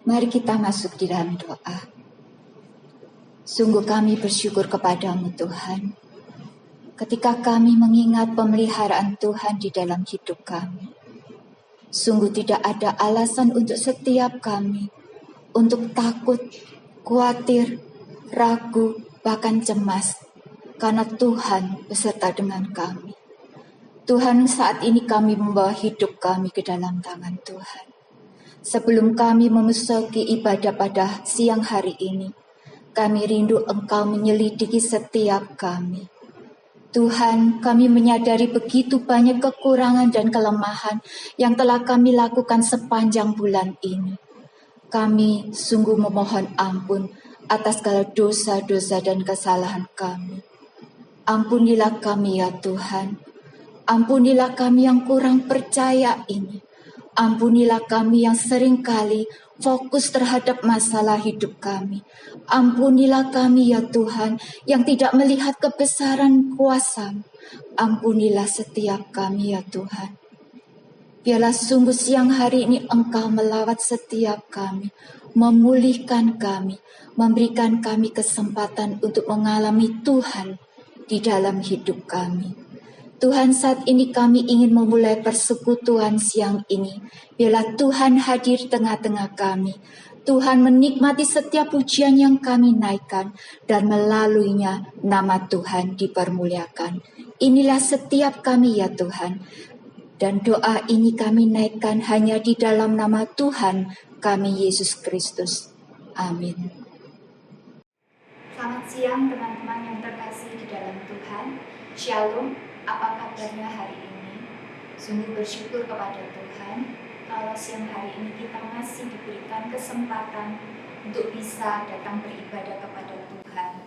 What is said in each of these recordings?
Mari kita masuk di dalam doa. Sungguh kami bersyukur kepadamu Tuhan, ketika kami mengingat pemeliharaan Tuhan di dalam hidup kami. Sungguh tidak ada alasan untuk setiap kami untuk takut, khawatir, ragu, bahkan cemas, karena Tuhan beserta dengan kami. Tuhan, saat ini kami membawa hidup kami ke dalam tangan Tuhan. Sebelum kami memasuki ibadah pada siang hari ini, kami rindu Engkau menyelidiki setiap kami. Tuhan, kami menyadari begitu banyak kekurangan dan kelemahan yang telah kami lakukan sepanjang bulan ini. Kami sungguh memohon ampun atas segala dosa-dosa dan kesalahan kami. Ampunilah kami ya Tuhan. Ampunilah kami yang kurang percaya ini. Ampunilah kami yang seringkali fokus terhadap masalah hidup kami. Ampunilah kami ya Tuhan yang tidak melihat kebesaran kuasa. Ampunilah setiap kami ya Tuhan. Biarlah sungguh siang hari ini Engkau melawat setiap kami, memulihkan kami, memberikan kami kesempatan untuk mengalami Tuhan di dalam hidup kami. Tuhan, saat ini kami ingin memulai persekutuan siang ini. Biarlah Tuhan hadir tengah-tengah kami. Tuhan menikmati setiap pujian yang kami naikkan, dan melaluinya nama Tuhan dipermuliakan. Inilah setiap kami ya Tuhan. Dan doa ini kami naikkan hanya di dalam nama Tuhan kami Yesus Kristus. Amin. Selamat siang teman-teman yang terkasih di dalam Tuhan. Shalom. Apa kabarnya hari ini? Sungguh bersyukur kepada Tuhan kalau siang hari ini kita masih diberikan kesempatan untuk bisa datang beribadah kepada Tuhan,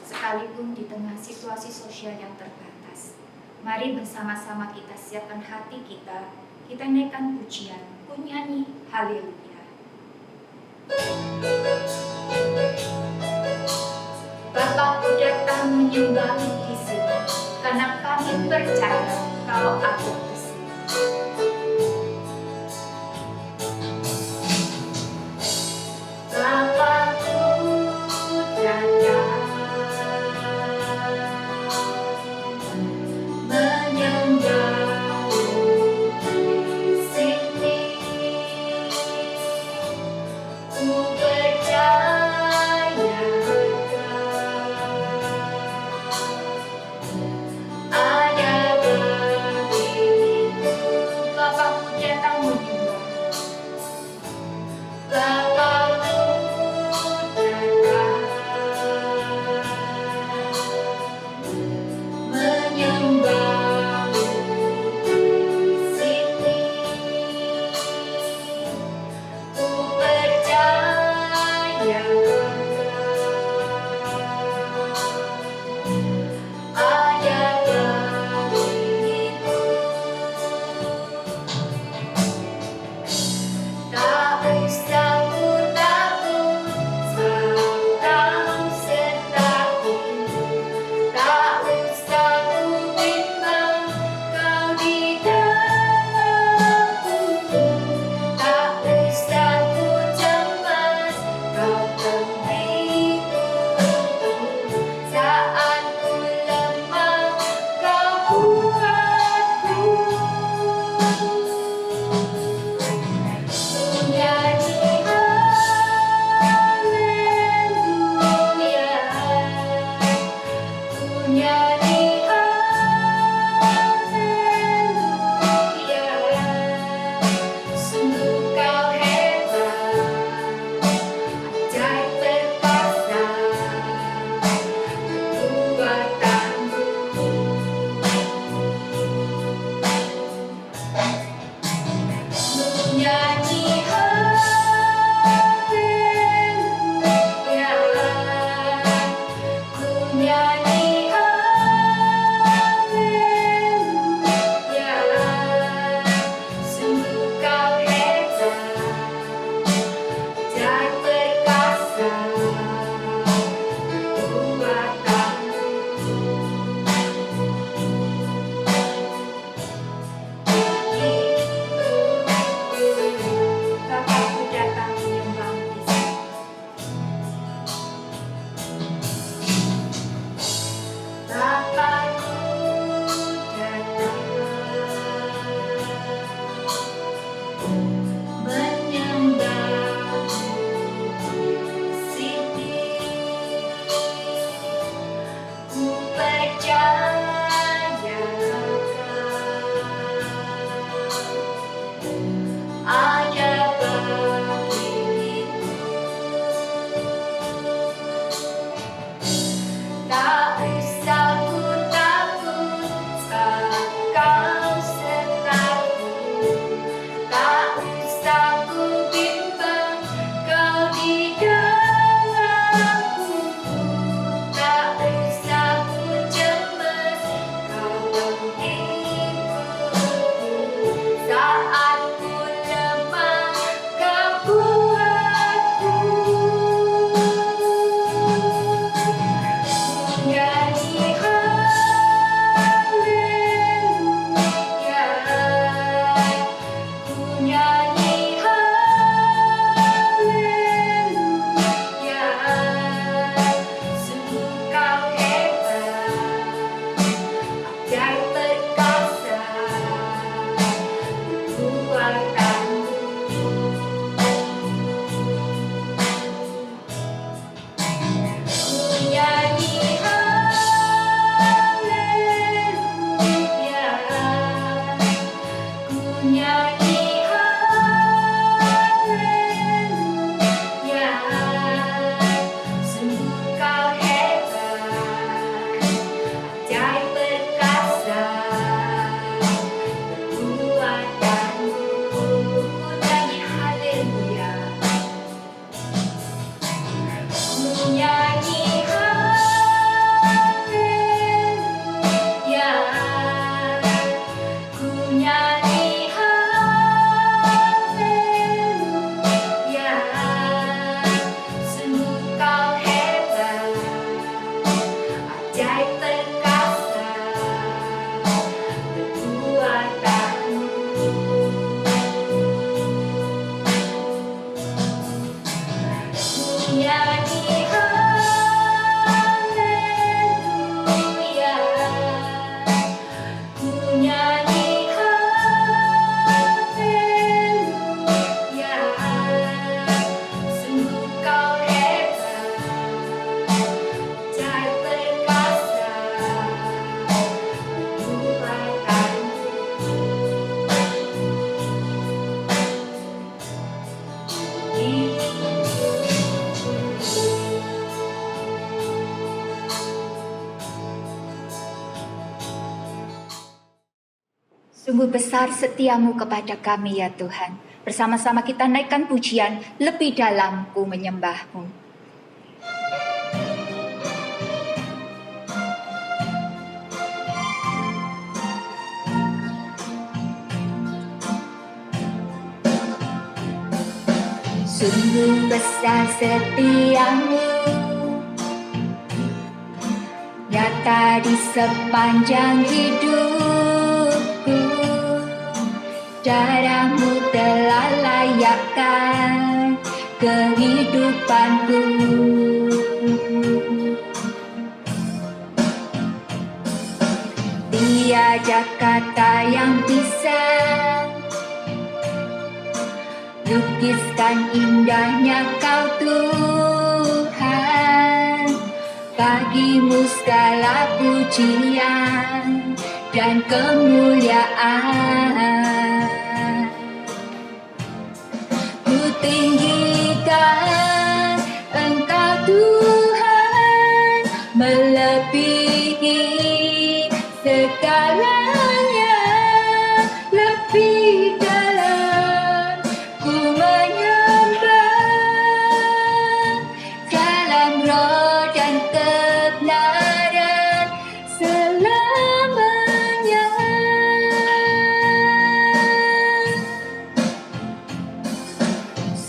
sekalipun di tengah situasi sosial yang terbatas. Mari bersama-sama kita siapkan hati kita naikkan pujian, nyanyi haleluya. Bapakku datang menyembah di sini, karena kami percaya kalau aku di sini. Bapakku datang menyembah di sini. Ku percaya ada ini. Sungguh besar setiamu kepada kami ya Tuhan. Bersama-sama kita naikkan pujian, lebih dalam ku menyembahmu. Sungguh besar setiamu, nyata di sepanjang hidupku. Darahmu telah layakkan kehidupanku. Tiada kata yang bisa lukiskan indahnya Kau Tuhan. Bagimu segala pujian dan kemuliaan. Ku tinggikan Engkau Tuhan, melebihi segalanya. Lebih dalam ku menyembah, dalam roh dan kebenaran selamanya.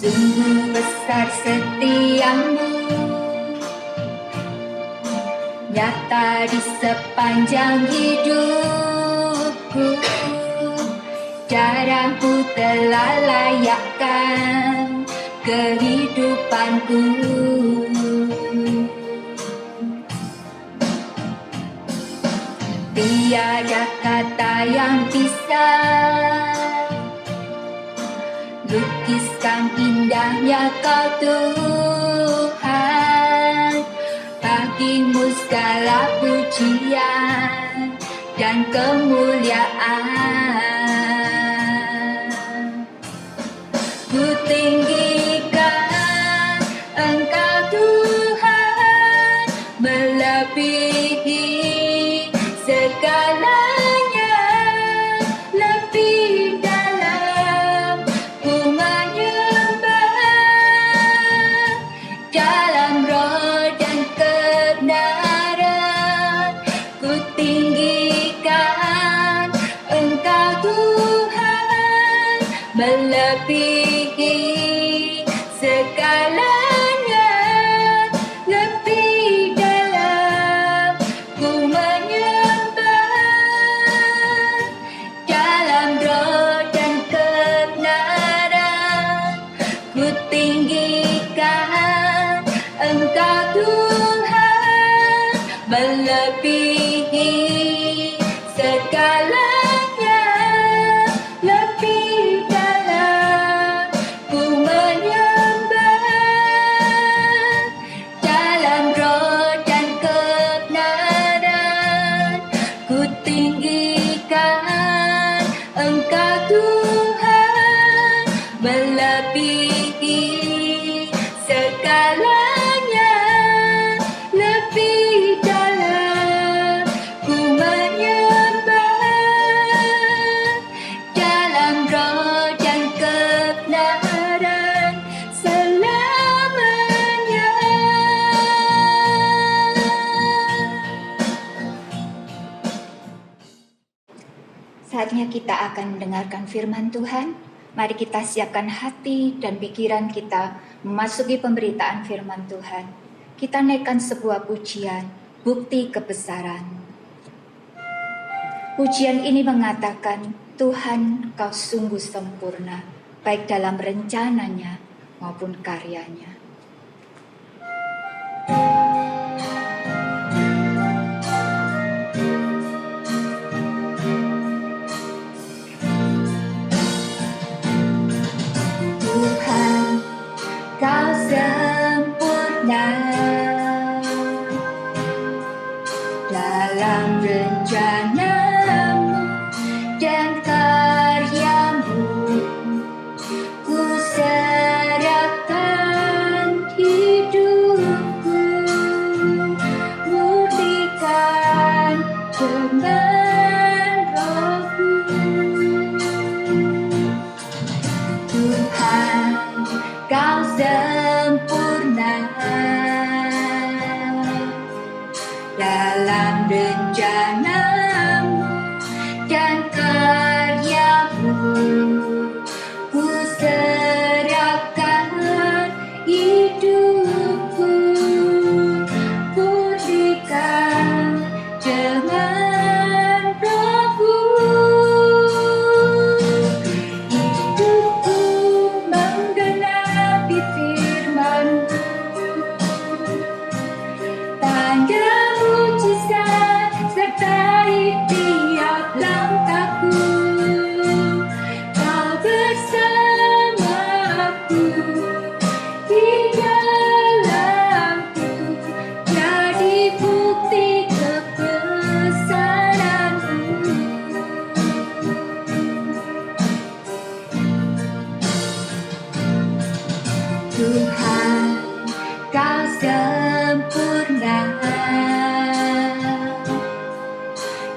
Sungguh besar setiamu, nyata di sepanjang hidupku. Darahmu telah layakkan kehidupanku. Tiada kata yang bisa lukiskan indahnya Kau Tuhan. Bagimu segala pujian dan kemuliaan. Ku tinggikan Engkau Tuhan, melebihi segalanya. Lebih dalam ku menyembah, dalam roh dan kebenaran. Ku tinggikan Engkau Tuhan, melebihi segalanya. Lebih dalam ku menyembah, dalam roh dan kebenaran. Ku tinggikan Engkau Tuhan, melebihi segalanya. Lebih dalam ku menyembah, dalam roh dan kebenaran. Ku tinggikan Engkau Tuhan, melebihi segalanya. Lebih dalam ku menyembah, dalam roh dan kebenaran selamanya. Saatnya kita akan mendengarkan firman Tuhan. Mari kita siapkan hati dan pikiran kita memasuki pemberitaan firman Tuhan. Kita naikkan sebuah pujian, bukti kebesaran. Pujian ini mengatakan, Tuhan Kau sungguh sempurna, baik dalam rencananya maupun karyanya. Tuhan, Kau sempurna dalam rencanamu dan karyamu. Ku serahkan Tuhan, Kau sempurna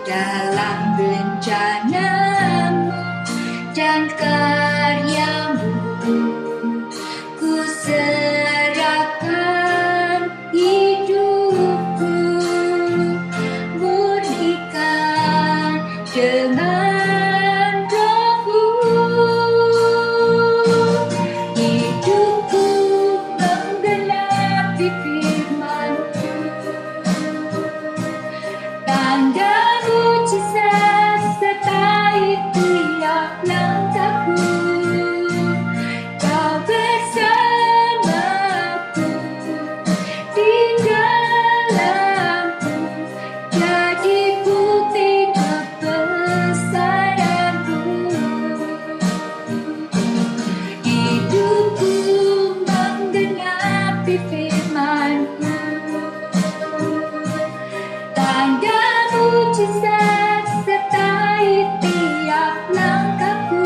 dalam rencana-Mu dan karya-Mu. Ku serahkan hidupku, murnikan dengan Roh-Mu. Hidupku menggenapi firman-Mu, tanda mujizat sertai tiap langkahku. Kau bersamaku di dalamku, jadi bukti kebesaran-Mu. Hidupku menggenapi firman-Mu, tanda mujizat sertai tiap langkahku.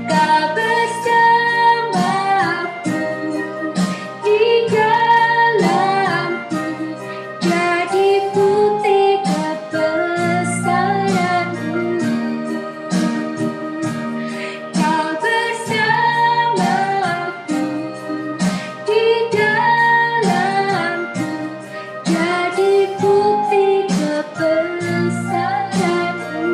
Kau bersamaku di dalamku, jadi bukti kebesaran-Mu. Kau bersamaku di dalamku, jadi bukti kebesaran-Mu.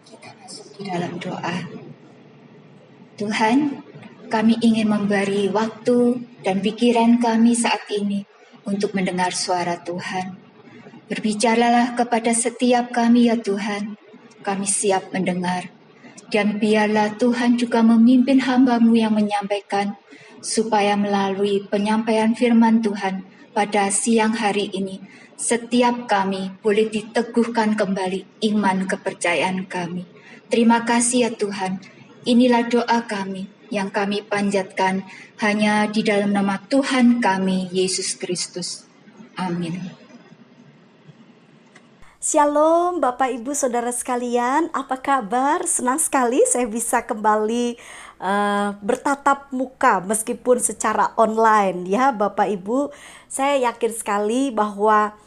Kita masuk di dalam doa. Tuhan, kami ingin memberi waktu dan pikiran kami saat ini untuk mendengar suara Tuhan. Berbicaralah kepada setiap kami ya Tuhan, kami siap mendengar. Dan biarlah Tuhan juga memimpin hamba-Mu yang menyampaikan, supaya melalui penyampaian firman Tuhan pada siang hari ini, setiap kami boleh diteguhkan kembali iman kepercayaan kami. Terima kasih ya Tuhan, inilah doa kami yang kami panjatkan hanya di dalam nama Tuhan kami, Yesus Kristus. Amin. Shalom Bapak Ibu Saudara sekalian, apa kabar? Senang sekali saya bisa kembali bertatap muka meskipun secara online ya Bapak Ibu. Saya yakin sekali bahwa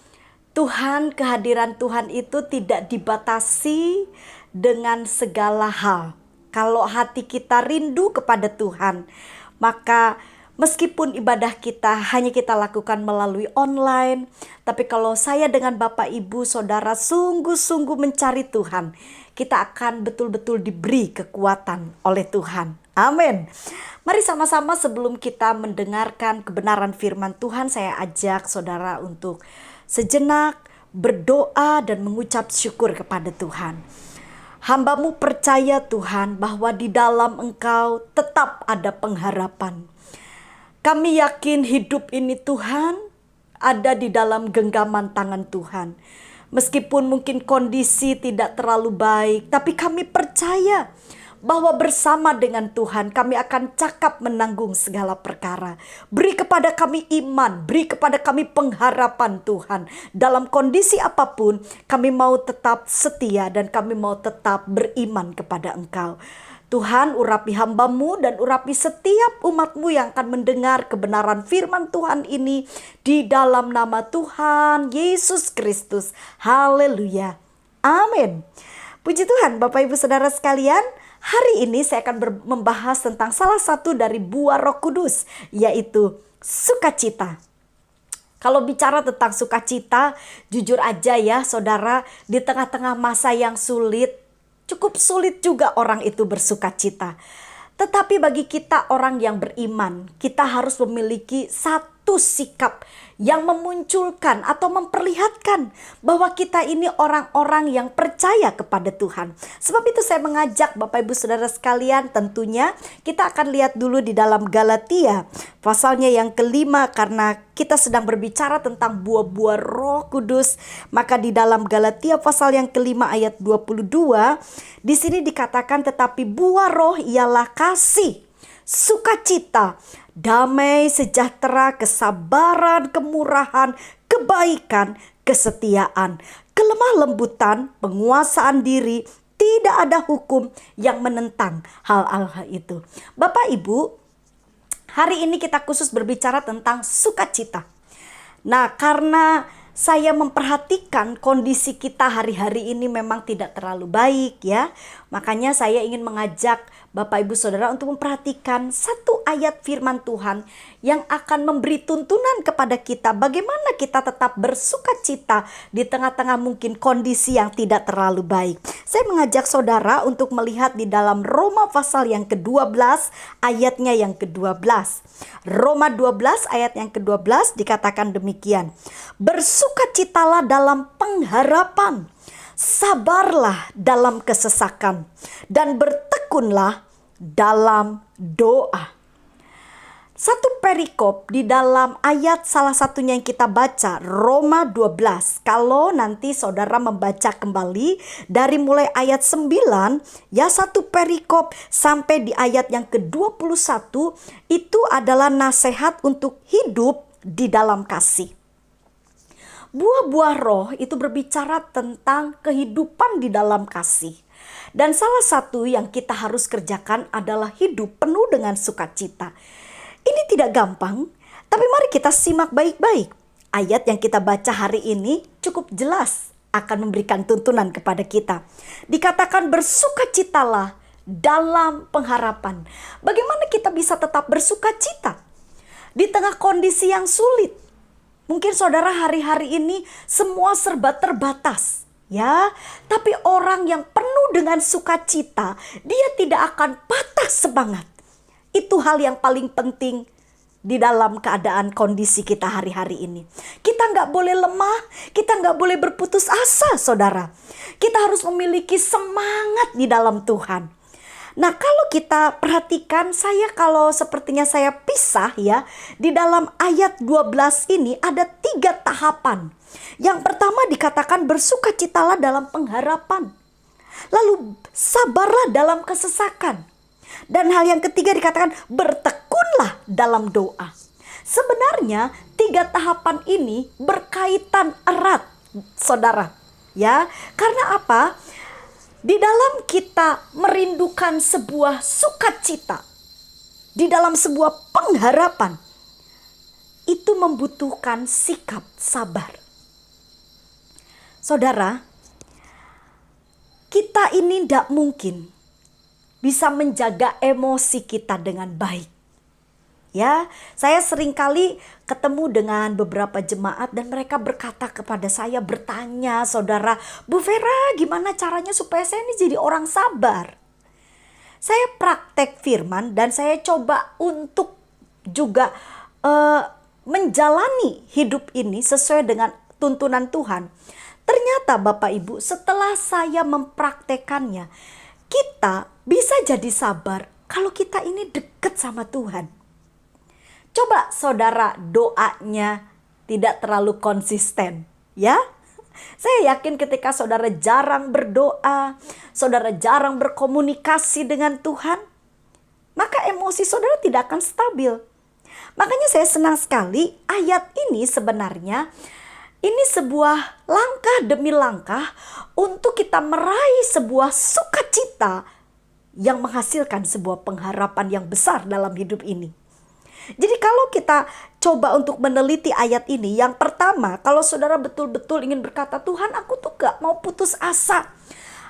Tuhan, kehadiran Tuhan itu tidak dibatasi dengan segala hal. Kalau hati kita rindu kepada Tuhan, maka meskipun ibadah kita hanya kita lakukan melalui online, tapi kalau saya dengan Bapak Ibu Saudara sungguh-sungguh mencari Tuhan, kita akan betul-betul diberi kekuatan oleh Tuhan. Amin. Mari sama-sama sebelum kita mendengarkan kebenaran firman Tuhan, saya ajak saudara untuk sejenak berdoa dan mengucap syukur kepada Tuhan. Hamba-Mu percaya Tuhan bahwa di dalam Engkau tetap ada pengharapan. Kami yakin hidup ini Tuhan ada di dalam genggaman tangan Tuhan. Meskipun mungkin kondisi tidak terlalu baik, tapi kami percaya bahwa bersama dengan Tuhan kami akan cakap menanggung segala perkara. Beri kepada kami iman, beri kepada kami pengharapan Tuhan. Dalam kondisi apapun kami mau tetap setia dan kami mau tetap beriman kepada Engkau. Tuhan, urapi hamba-Mu dan urapi setiap umat-Mu yang akan mendengar kebenaran firman Tuhan ini di dalam nama Tuhan Yesus Kristus. Haleluya. Amin. Puji Tuhan Bapak Ibu Saudara sekalian. Hari ini saya akan membahas tentang salah satu dari buah Roh Kudus, yaitu sukacita. Kalau bicara tentang sukacita, jujur aja ya saudara, di tengah-tengah masa yang sulit, cukup sulit juga orang itu bersukacita. Tetapi bagi kita orang yang beriman, kita harus memiliki satu sikap yang memunculkan atau memperlihatkan bahwa kita ini orang-orang yang percaya kepada Tuhan. Sebab itu saya mengajak Bapak Ibu Saudara sekalian, tentunya kita akan lihat dulu di dalam Galatia pasalnya yang kelima, karena kita sedang berbicara tentang buah-buah Roh Kudus. Maka di dalam Galatia pasal yang kelima ayat 22, di sini dikatakan tetapi buah roh ialah kasih, sukacita, damai, sejahtera, kesabaran, kemurahan, kebaikan, kesetiaan, kelemah lembutan, penguasaan diri, tidak ada hukum yang menentang hal-hal itu. Bapak Ibu, hari ini kita khusus berbicara tentang sukacita. Nah, karena saya memperhatikan kondisi kita hari-hari ini memang tidak terlalu baik ya. Makanya saya ingin mengajak Bapak Ibu Saudara untuk memperhatikan satu ayat firman Tuhan yang akan memberi tuntunan kepada kita bagaimana kita tetap bersukacita di tengah-tengah mungkin kondisi yang tidak terlalu baik. Saya mengajak saudara untuk melihat di dalam Roma pasal yang ke-12 ayatnya yang ke-12. Roma 12 ayat yang ke-12 dikatakan demikian. Bersukacitalah dalam pengharapan, sabarlah dalam kesesakan, dan bertekunlah dalam doa. Satu perikop di dalam ayat salah satunya yang kita baca, Roma 12. Kalau nanti saudara membaca kembali dari mulai ayat 9, ya satu perikop sampai di ayat yang ke-21, itu adalah nasihat untuk hidup di dalam kasih. Buah-buah roh itu berbicara tentang kehidupan di dalam kasih. Dan salah satu yang kita harus kerjakan adalah hidup penuh dengan sukacita. Ini tidak gampang, tapi mari kita simak baik-baik. Ayat yang kita baca hari ini cukup jelas akan memberikan tuntunan kepada kita. Dikatakan bersukacitalah dalam pengharapan. Bagaimana kita bisa tetap bersukacita di tengah kondisi yang sulit? Mungkin saudara hari-hari ini semua serba terbatas. Ya, tapi orang yang penuh dengan sukacita, dia tidak akan patah semangat. Itu hal yang paling penting di dalam keadaan kondisi kita hari-hari ini. Kita nggak boleh lemah, kita nggak boleh berputus asa, saudara. Kita harus memiliki semangat di dalam Tuhan. Nah, kalau kita perhatikan, kalau sepertinya saya pisah ya, di dalam ayat 12 ini ada 3 tahapan. Yang pertama dikatakan bersukacitalah dalam pengharapan. Lalu sabarlah dalam kesesakan. Dan hal yang ketiga dikatakan bertekunlah dalam doa. Sebenarnya 3 tahapan ini berkaitan erat, saudara. Ya, karena apa? Di dalam kita merindukan sebuah sukacita, di dalam sebuah pengharapan, itu membutuhkan sikap sabar. Saudara, kita ini tidak mungkin bisa menjaga emosi kita dengan baik. Ya, saya seringkali ketemu dengan beberapa jemaat dan mereka berkata kepada saya, bertanya, saudara, Bu Vera, gimana caranya supaya saya ini jadi orang sabar? Saya praktek firman dan saya coba untuk juga menjalani hidup ini sesuai dengan tuntunan Tuhan. Ternyata Bapak Ibu, setelah saya mempraktekannya, kita bisa jadi sabar kalau kita ini dekat sama Tuhan. Coba saudara doanya tidak terlalu konsisten, ya. Saya yakin ketika saudara jarang berdoa, saudara jarang berkomunikasi dengan Tuhan, maka emosi saudara tidak akan stabil. Makanya saya senang sekali ayat ini sebenarnya, ini sebuah langkah demi langkah untuk kita meraih sebuah sukacita yang menghasilkan sebuah pengharapan yang besar dalam hidup ini. Jadi kalau kita coba untuk meneliti ayat ini, yang pertama, kalau saudara betul-betul ingin berkata, Tuhan, aku tuh gak mau putus asa.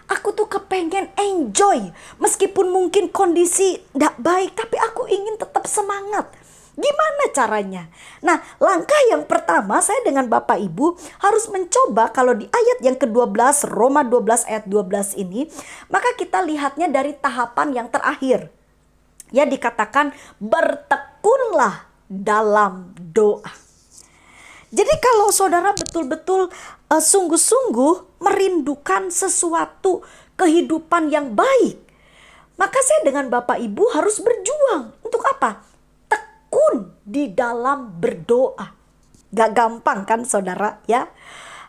Aku tuh kepengen enjoy. Meskipun mungkin kondisi gak baik, tapi aku ingin tetap semangat. Gimana caranya? Nah, langkah yang pertama saya dengan Bapak Ibu harus mencoba, kalau di ayat yang ke-12, Roma 12 ayat 12 ini, maka kita lihatnya dari tahapan yang terakhir. Ya, dikatakan bertekunlah dalam doa. Jadi kalau saudara betul-betul sungguh-sungguh merindukan sesuatu kehidupan yang baik, maka saya dengan Bapak Ibu harus berjuang. Untuk apa? Tekun di dalam berdoa. Gak gampang kan saudara ya?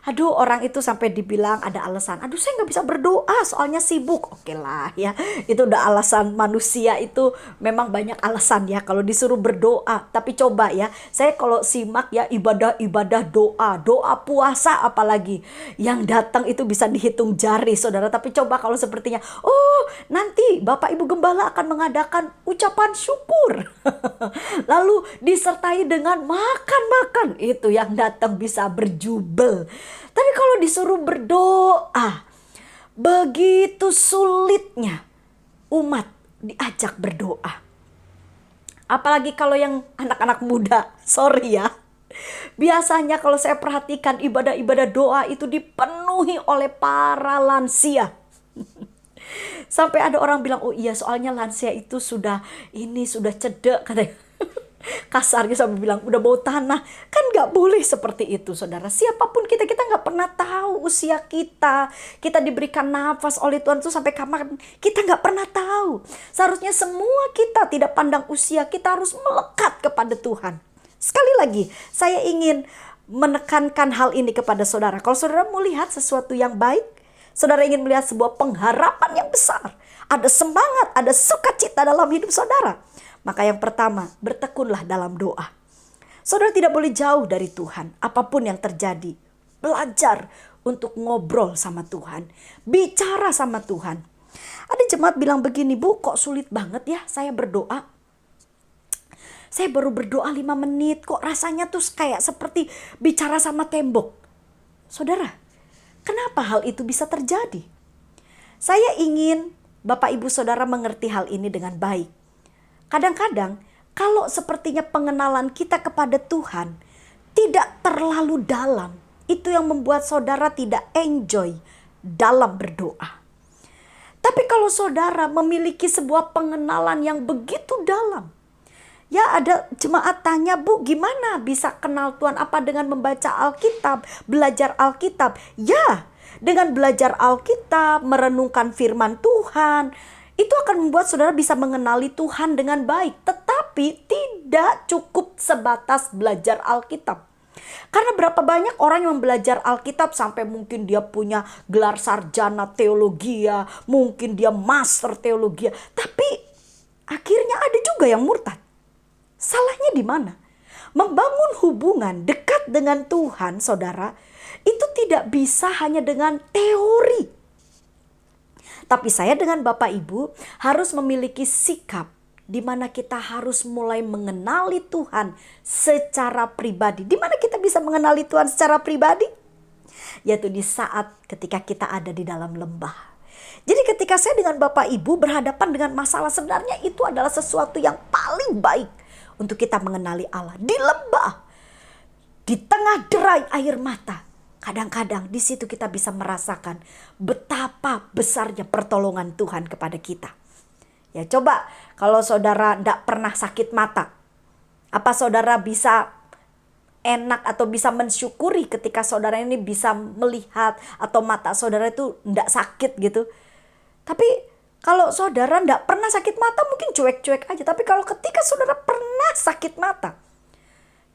Aduh, orang itu sampai dibilang ada alasan, aduh saya nggak bisa berdoa soalnya sibuk. Oke lah ya, itu udah alasan manusia, itu memang banyak alasan ya kalau disuruh berdoa. Tapi coba ya, saya kalau simak ya ibadah-ibadah doa puasa apalagi, yang datang itu bisa dihitung jari saudara. Tapi coba kalau sepertinya, oh nanti Bapak Ibu Gembala akan mengadakan ucapan syukur. Lalu disertai dengan makan-makan, itu yang datang bisa berjubel. Tapi kalau disuruh berdoa, begitu sulitnya umat diajak berdoa. Apalagi kalau yang anak-anak muda, sorry ya. Biasanya kalau saya perhatikan ibadah-ibadah doa itu dipenuhi oleh para lansia. Sampai ada orang bilang, oh iya soalnya lansia itu sudah cedek katanya. Kasarnya sampai bilang udah bau tanah. Kan gak boleh seperti itu saudara. Siapapun kita gak pernah tahu usia kita. Kita diberikan nafas oleh Tuhan itu sampai kapan, kita gak pernah tahu. Seharusnya semua kita tidak pandang usia, kita harus melekat kepada Tuhan. Sekali lagi saya ingin menekankan hal ini kepada saudara. Kalau saudara mau lihat sesuatu yang baik, saudara ingin melihat sebuah pengharapan yang besar, ada semangat, ada sukacita dalam hidup saudara, maka yang pertama, bertekunlah dalam doa. Saudara tidak boleh jauh dari Tuhan. Apapun yang terjadi, belajar untuk ngobrol sama Tuhan, bicara sama Tuhan. Ada jemaat bilang begini, Bu, kok sulit banget ya saya berdoa. Saya baru berdoa 5 menit, kok rasanya tuh kayak seperti bicara sama tembok. Saudara, kenapa hal itu bisa terjadi? Saya ingin Bapak Ibu Saudara mengerti hal ini dengan baik. Kadang-kadang kalau sepertinya pengenalan kita kepada Tuhan tidak terlalu dalam, itu yang membuat saudara tidak enjoy dalam berdoa. Tapi kalau saudara memiliki sebuah pengenalan yang begitu dalam, ya ada jemaat tanya, Bu gimana bisa kenal Tuhan? Apa dengan membaca Alkitab, belajar Alkitab? Ya, dengan belajar Alkitab, merenungkan firman Tuhan, itu akan membuat saudara bisa mengenali Tuhan dengan baik. Tetapi tidak cukup sebatas belajar Alkitab. Karena berapa banyak orang yang belajar Alkitab sampai mungkin dia punya gelar sarjana teologi, mungkin dia master teologi, tapi akhirnya ada juga yang murtad. Salahnya di mana? Membangun hubungan dekat dengan Tuhan, saudara, itu tidak bisa hanya dengan teori. Tapi saya dengan Bapak Ibu harus memiliki sikap di mana kita harus mulai mengenali Tuhan secara pribadi. Di mana kita bisa mengenali Tuhan secara pribadi? Yaitu di saat ketika kita ada di dalam lembah. Jadi ketika saya dengan Bapak Ibu berhadapan dengan masalah, sebenarnya itu adalah sesuatu yang paling baik untuk kita mengenali Allah. Di lembah, di tengah derai air mata, kadang-kadang di situ kita bisa merasakan betapa besarnya pertolongan Tuhan kepada kita. Ya coba kalau saudara tidak pernah sakit mata, apa saudara bisa enak atau bisa mensyukuri ketika saudara ini bisa melihat atau mata saudara itu tidak sakit gitu? Tapi kalau saudara tidak pernah sakit mata mungkin cuek-cuek aja. Tapi kalau ketika saudara pernah sakit mata,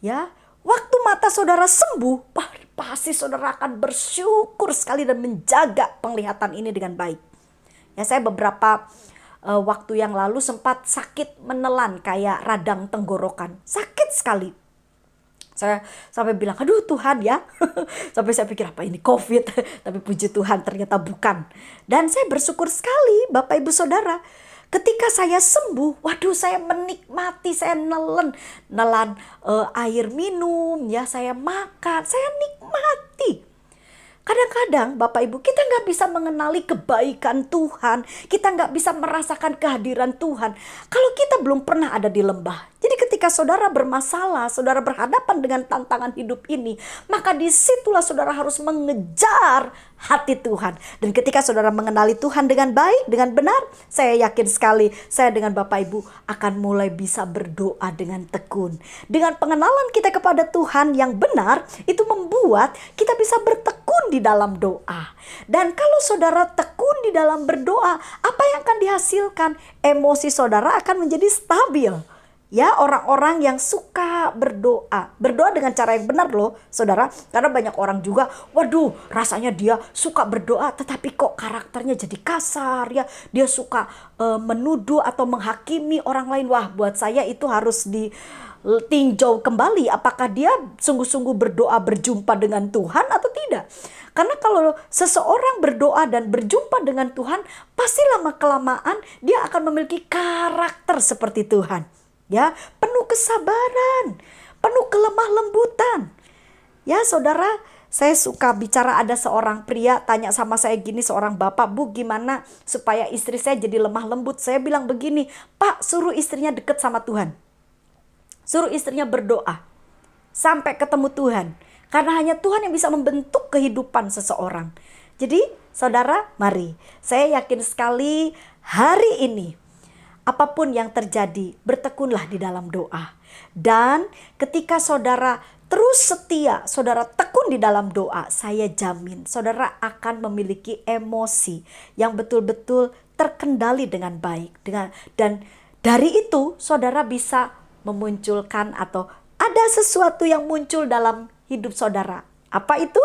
ya waktu mata saudara sembuh, pasti saudara akan bersyukur sekali dan menjaga penglihatan ini dengan baik. Ya saya beberapa waktu yang lalu sempat sakit menelan kayak radang tenggorokan. Sakit sekali. Saya sampai bilang, aduh Tuhan ya. Sampai saya pikir apa ini COVID. Tapi puji Tuhan ternyata bukan. Dan saya bersyukur sekali Bapak Ibu Saudara. Ketika saya sembuh, waduh saya menikmati, saya nelan air minum, ya saya makan, saya nikmati. Kadang-kadang Bapak Ibu kita nggak bisa mengenali kebaikan Tuhan, kita nggak bisa merasakan kehadiran Tuhan kalau kita belum pernah ada di lembah. Jadi ketika saudara bermasalah, saudara berhadapan dengan tantangan hidup ini, maka disitulah saudara harus mengejar hati Tuhan. Dan ketika saudara mengenali Tuhan dengan baik, dengan benar, saya yakin sekali saya dengan Bapak Ibu akan mulai bisa berdoa dengan tekun. Dengan pengenalan kita kepada Tuhan yang benar, itu membuat kita bisa bertekun di dalam doa. Dan kalau saudara tekun di dalam berdoa, apa yang akan dihasilkan? Emosi saudara akan menjadi stabil. Ya, orang-orang yang suka berdoa. Berdoa dengan cara yang benar loh, saudara. Karena banyak orang juga, waduh, rasanya dia suka berdoa, tetapi kok karakternya jadi kasar ya. Dia suka menuduh atau menghakimi orang lain. Wah, buat saya itu harus ditinjau kembali. Apakah dia sungguh-sungguh berdoa berjumpa dengan Tuhan atau tidak. Karena kalau seseorang berdoa dan berjumpa dengan Tuhan, pasti lama-kelamaan dia akan memiliki karakter seperti Tuhan. Ya, penuh kesabaran, penuh kelemah lembutan. Ya, saudara, saya suka bicara, ada seorang pria tanya sama saya gini, seorang bapak, "Bu, gimana supaya istri saya jadi lemah lembut?" Saya bilang begini, "Pak, suruh istrinya dekat sama Tuhan. Suruh istrinya berdoa sampai ketemu Tuhan. Karena hanya Tuhan yang bisa membentuk kehidupan seseorang." Jadi, saudara, mari, saya yakin sekali hari ini apapun yang terjadi, bertekunlah di dalam doa. Dan ketika saudara terus setia, saudara tekun di dalam doa, saya jamin saudara akan memiliki emosi yang betul-betul terkendali dengan baik. Dan dari itu saudara bisa memunculkan atau ada sesuatu yang muncul dalam hidup saudara. Apa itu?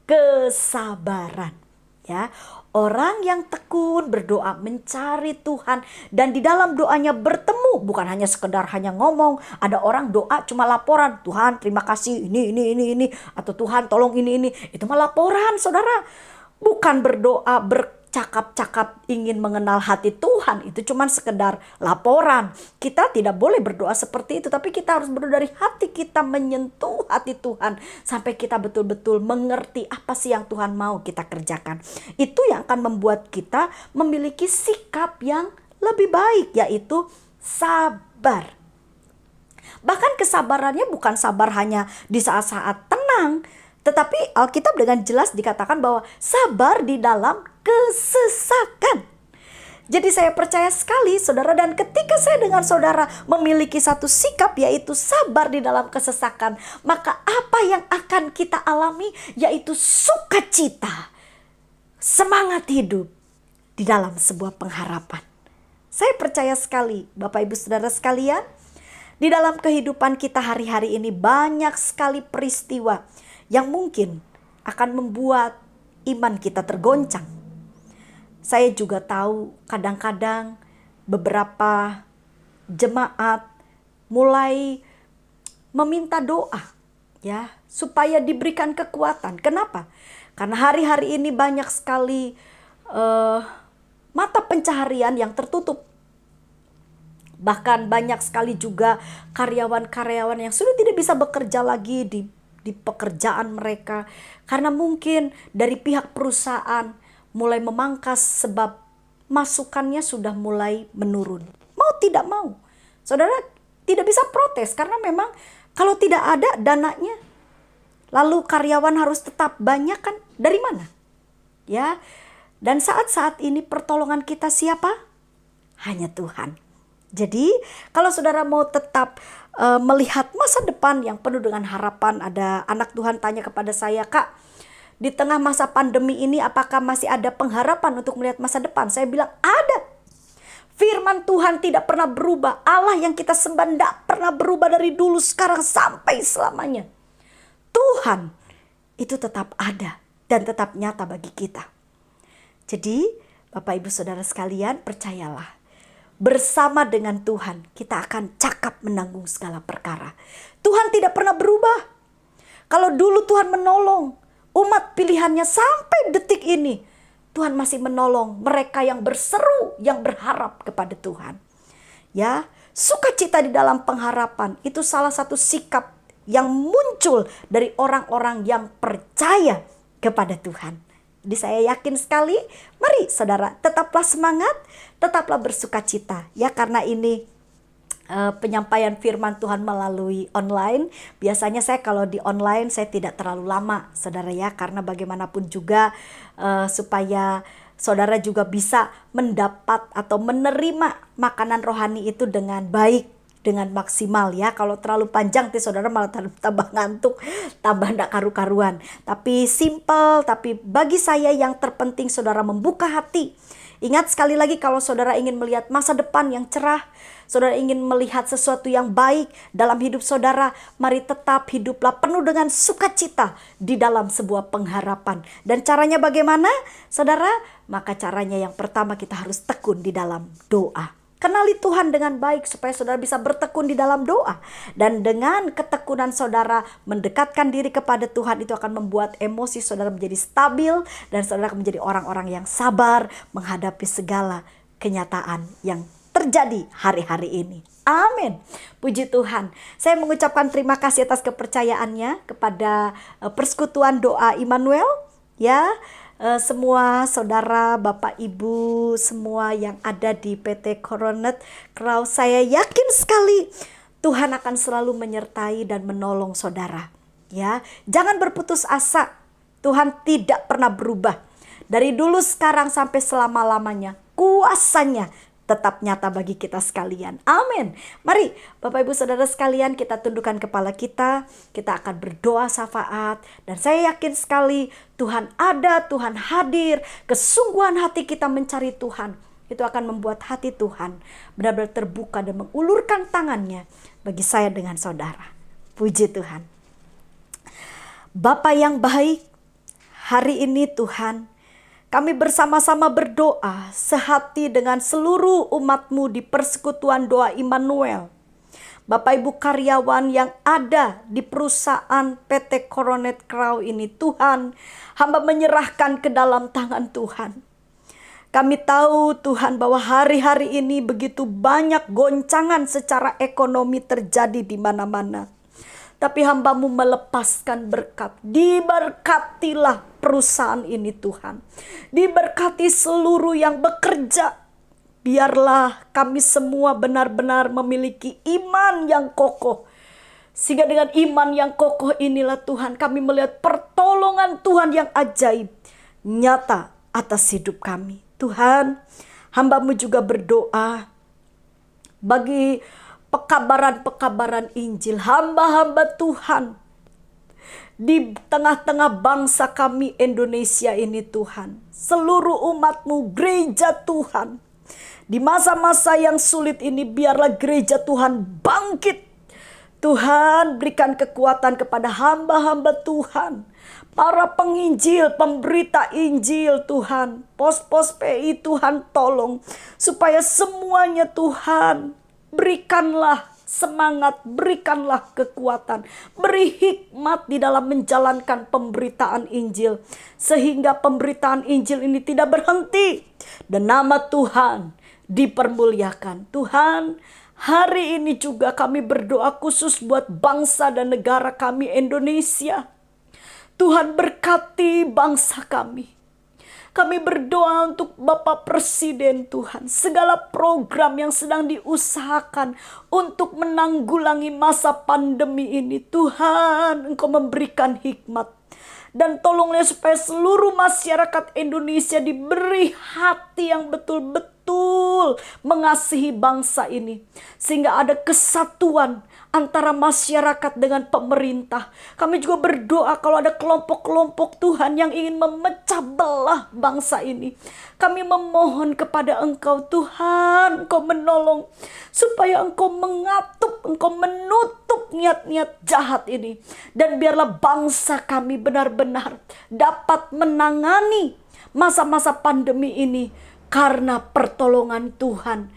Kesabaran. Ya, orang yang tekun berdoa mencari Tuhan dan di dalam doanya bertemu, bukan hanya sekedar hanya ngomong. Ada orang doa cuma laporan, "Tuhan terima kasih ini," atau "Tuhan tolong ini." Itu mah laporan, saudara. Bukan berdoa bercakap-cakap ingin mengenal hati Tuhan. Itu cuma sekedar laporan. Kita tidak boleh berdoa seperti itu, tapi kita harus berdoa dari hati kita, menyentuh hati Tuhan sampai kita betul-betul mengerti apa sih yang Tuhan mau kita kerjakan. Itu yang akan membuat kita memiliki sikap yang lebih baik, yaitu sabar. Bahkan kesabarannya bukan sabar hanya di saat-saat tenang, tetapi Alkitab dengan jelas dikatakan bahwa sabar di dalam kesesakan. Jadi saya percaya sekali saudara, dan ketika saya dengan saudara memiliki satu sikap yaitu sabar di dalam kesesakan, maka apa yang akan kita alami yaitu sukacita, semangat hidup di dalam sebuah pengharapan. Saya percaya sekali Bapak Ibu Saudara sekalian, di dalam kehidupan kita hari-hari ini banyak sekali peristiwa yang mungkin akan membuat iman kita tergoncang. Saya juga tahu kadang-kadang beberapa jemaat mulai meminta doa ya supaya diberikan kekuatan. Kenapa? Karena hari-hari ini banyak sekali mata pencaharian yang tertutup. Bahkan banyak sekali juga karyawan-karyawan yang sudah tidak bisa bekerja lagi di pekerjaan mereka karena mungkin dari pihak perusahaan mulai memangkas sebab masukannya sudah mulai menurun. Mau tidak mau, saudara tidak bisa protes karena memang kalau tidak ada dananya, lalu karyawan harus tetap banyak kan, dari mana? Ya, dan saat-saat ini pertolongan kita siapa? Hanya Tuhan. Jadi kalau saudara mau tetap melihat masa depan yang penuh dengan harapan, ada anak Tuhan tanya kepada saya, "Kak, di tengah masa pandemi ini apakah masih ada pengharapan untuk melihat masa depan?" Saya bilang ada. Firman Tuhan tidak pernah berubah. Allah yang kita sembah tidak pernah berubah dari dulu, sekarang, sampai selamanya. Tuhan itu tetap ada dan tetap nyata bagi kita. Jadi Bapak Ibu Saudara sekalian, percayalah, bersama dengan Tuhan kita akan cakap menanggung segala perkara. Tuhan tidak pernah berubah. Kalau dulu Tuhan menolong umat pilihannya sampai detik ini, Tuhan masih menolong mereka yang berseru, yang berharap kepada Tuhan. Ya, sukacita di dalam pengharapan itu salah satu sikap yang muncul dari orang-orang yang percaya kepada Tuhan. Jadi saya yakin sekali, mari saudara tetaplah semangat, tetaplah bersukacita ya, karena ini penyampaian firman Tuhan melalui online. Biasanya saya kalau di online saya tidak terlalu lama saudara ya, karena bagaimanapun juga supaya saudara juga bisa mendapat atau menerima makanan rohani itu dengan baik, dengan maksimal ya. Kalau terlalu panjang nanti saudara malah tambah ngantuk, tambah ndak karu-karuan. Tapi simple, tapi bagi saya yang terpenting saudara membuka hati. Ingat sekali lagi, kalau saudara ingin melihat masa depan yang cerah, saudara ingin melihat sesuatu yang baik dalam hidup saudara, mari tetap hiduplah penuh dengan sukacita di dalam sebuah pengharapan. Dan caranya bagaimana, saudara? Maka caranya yang pertama, kita harus tekun di dalam doa. Kenali Tuhan dengan baik supaya saudara bisa bertekun di dalam doa. Dan dengan ketekunan saudara mendekatkan diri kepada Tuhan, itu akan membuat emosi saudara menjadi stabil. Dan saudara akan menjadi orang-orang yang sabar menghadapi segala kenyataan yang terjadi hari-hari ini. Amin. Puji Tuhan. Saya mengucapkan terima kasih atas kepercayaannya kepada Persekutuan Doa Immanuel. Ya, semua saudara, Bapak Ibu, semua yang ada di PT Coronet Crow, saya yakin sekali Tuhan akan selalu menyertai dan menolong saudara. Ya, jangan berputus asa. Tuhan tidak pernah berubah. Dari dulu, sekarang, sampai selama-lamanya, kuasanya tetap nyata bagi kita sekalian. Amin. Mari Bapak Ibu Saudara sekalian, kita tundukkan kepala kita akan berdoa syafaat. Dan saya yakin sekali Tuhan ada, Tuhan hadir. Kesungguhan hati kita mencari Tuhan, itu akan membuat hati Tuhan benar-benar terbuka dan mengulurkan tangannya bagi saya dengan saudara. Puji Tuhan. Bapa yang baik, hari ini Tuhan, kami bersama-sama berdoa sehati dengan seluruh umat-Mu di Persekutuan Doa Immanuel. Bapak Ibu karyawan yang ada di perusahaan PT Coronet Crow ini, Tuhan, hamba menyerahkan ke dalam tangan Tuhan. Kami tahu Tuhan bahwa hari-hari ini begitu banyak goncangan secara ekonomi terjadi di mana-mana. Tapi hamba-Mu melepaskan berkat. Diberkatilah perusahaan ini Tuhan. Diberkati seluruh yang bekerja. Biarlah kami semua benar-benar memiliki iman yang kokoh. Sehingga dengan iman yang kokoh inilah Tuhan, kami melihat pertolongan Tuhan yang ajaib nyata atas hidup kami. Tuhan, hamba-Mu juga berdoa bagi pekabaran-pekabaran Injil, hamba-hamba Tuhan di tengah-tengah bangsa kami Indonesia ini Tuhan. Seluruh umat-Mu, gereja Tuhan. Di masa-masa yang sulit ini, biarlah gereja Tuhan bangkit. Tuhan, berikan kekuatan kepada hamba-hamba Tuhan. Para penginjil, pemberita Injil Tuhan. Pos-pos PI Tuhan tolong. Supaya semuanya Tuhan, berikanlah semangat, berikanlah kekuatan, beri hikmat di dalam menjalankan pemberitaan Injil, sehingga pemberitaan Injil ini tidak berhenti dan nama Tuhan dipermuliakan. Tuhan, hari ini juga kami berdoa khusus buat bangsa dan negara kami Indonesia. Tuhan, berkati bangsa kami. Kami berdoa untuk Bapak Presiden Tuhan. Segala program yang sedang diusahakan untuk menanggulangi masa pandemi ini. Tuhan, Engkau memberikan hikmat. Dan tolonglah supaya seluruh masyarakat Indonesia diberi hati yang betul-betul mengasihi bangsa ini. Sehingga ada kesatuan antara masyarakat dengan pemerintah. Kami juga berdoa kalau ada kelompok-kelompok Tuhan yang ingin memecah belah bangsa ini. Kami memohon kepada Engkau Tuhan, Engkau menolong. Supaya Engkau mengatup, Engkau menutup niat-niat jahat ini. Dan biarlah bangsa kami benar-benar dapat menangani masa-masa pandemi ini karena pertolongan Tuhan.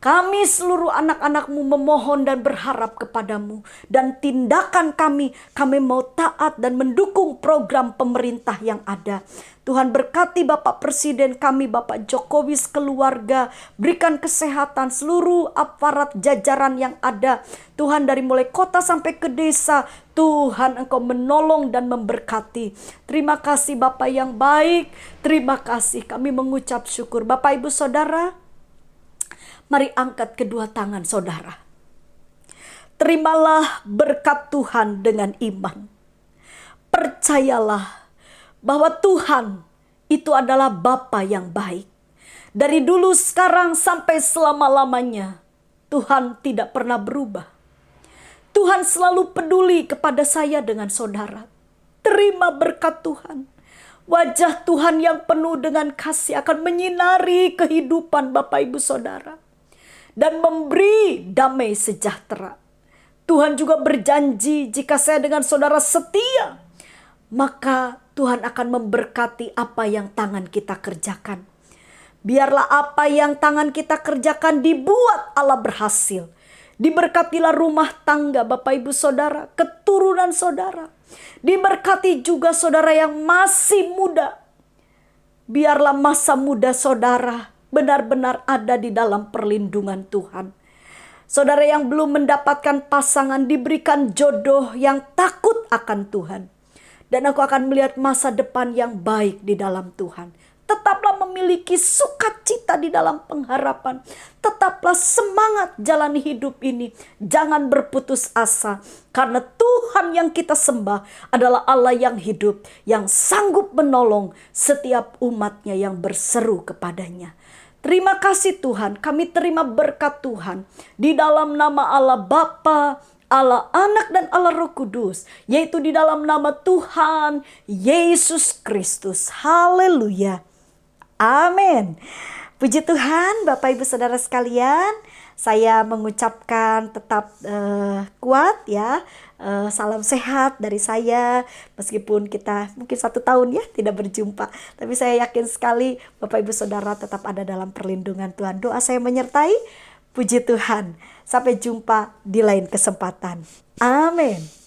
Kami seluruh anak-anak-Mu memohon dan berharap kepadamu. Dan tindakan kami mau taat dan mendukung program pemerintah yang ada. Tuhan, berkati Bapak Presiden kami, Bapak Jokowi keluarga. Berikan kesehatan seluruh aparat jajaran yang ada. Tuhan, dari mulai kota sampai ke desa. Tuhan, Engkau menolong dan memberkati. Terima kasih Bapak yang baik. Terima kasih, kami mengucap syukur. Bapak Ibu Saudara, mari angkat kedua tangan saudara. Terimalah berkat Tuhan dengan iman. Percayalah bahwa Tuhan itu adalah Bapa yang baik. Dari dulu, sekarang, sampai selama-lamanya, Tuhan tidak pernah berubah. Tuhan selalu peduli kepada saya dengan saudara. Terima berkat Tuhan. Wajah Tuhan yang penuh dengan kasih akan menyinari kehidupan Bapak Ibu Saudara dan memberi damai sejahtera. Tuhan juga berjanji, jika saya dengan saudara setia, maka Tuhan akan memberkati apa yang tangan kita kerjakan. Biarlah apa yang tangan kita kerjakan dibuat Allah berhasil. Diberkatilah rumah tangga Bapak Ibu Saudara, keturunan saudara. Diberkati juga saudara yang masih muda. Biarlah masa muda saudara benar-benar ada di dalam perlindungan Tuhan. Saudara yang belum mendapatkan pasangan diberikan jodoh yang takut akan Tuhan. Dan aku akan melihat masa depan yang baik di dalam Tuhan. Tetaplah memiliki sukacita di dalam pengharapan. Tetaplah semangat jalani hidup ini. Jangan berputus asa. Karena Tuhan yang kita sembah adalah Allah yang hidup. Yang sanggup menolong setiap umatnya yang berseru kepadanya. Terima kasih Tuhan, kami terima berkat Tuhan di dalam nama Allah Bapa, Allah Anak dan Allah Roh Kudus, yaitu di dalam nama Tuhan Yesus Kristus. Haleluya. Amin. Puji Tuhan, Bapak Ibu Saudara sekalian, saya mengucapkan tetap kuat ya. Salam sehat dari saya, meskipun kita mungkin 1 tahun ya tidak berjumpa, tapi saya yakin sekali Bapak Ibu Saudara tetap ada dalam perlindungan Tuhan. Doa saya menyertai. Puji Tuhan, sampai jumpa di lain kesempatan. Amin.